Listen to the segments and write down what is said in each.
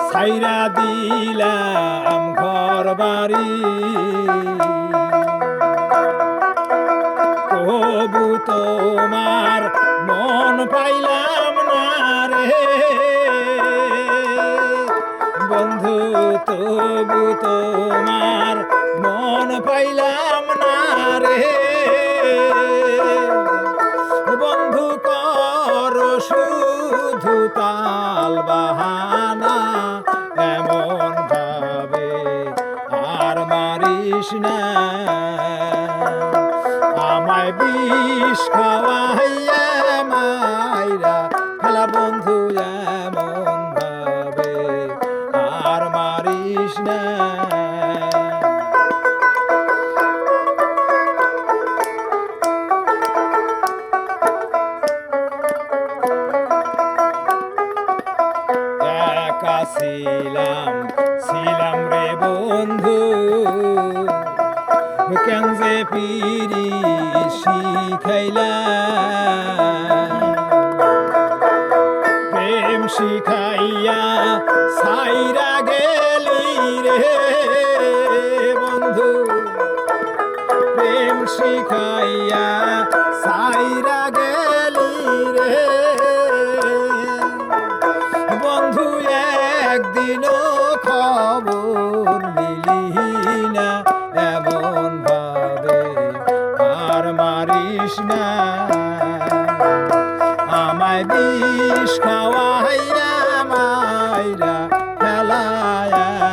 ছাইরা দিলাম ঘর বাড়ি, তবু তোমার মন পাইলাম না রে বন্ধু, তবু তোমার মন পাইলাম না রে বন্ধু। কর শুধু তাল বাহানা, এমন ভাবে আর মারিস না, আমায় বিষ খাওয়াইয়া মাইরা ফেলা বন্ধু, এমন ভাবে আর মারিস না। একা ছিলাম রে বন্ধু, কেন যে পিরি শিখাইলা, প্রেম শিখাইয়া সাইরা গেলি রে বন্ধু, প্রেম শিখাইয়া সাইরা গেলি রে বন্ধু। একদিনও খবর নিলি না, এমন ভাবে আর মারিস না, আমায় বিষ খাওয়াইয়া মাইরা ফেলা,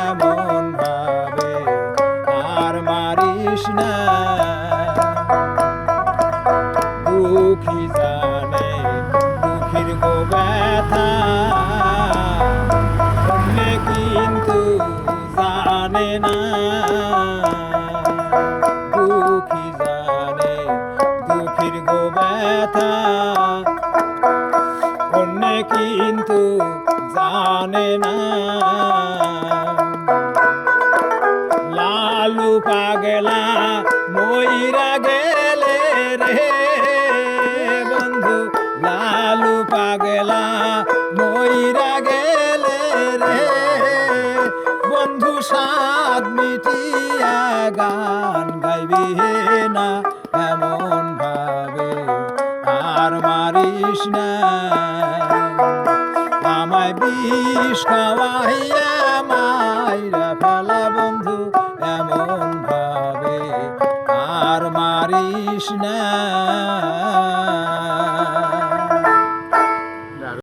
এমন ভাবে আর মারিস না। দুঃখী জানে দুঃখীর গো ব্যথা, কিন্তু জানে না, দুঃখী জানে দুঃখীর গো ব্যথা, অন্যে কিন্তু জানে না। লালু পাগলা মইরা গেলে রে বন্ধু, লালু পাগলা মইরা গেলে রে বন্ধু। সাদ মিটিয়া গান গাইবি না, এমন ভাবে আর মারিস না, আমায় বিষ খাওয়াইয়া মাইরা ফেলা বন্ধু, এমন ভাবে আর মারিস না।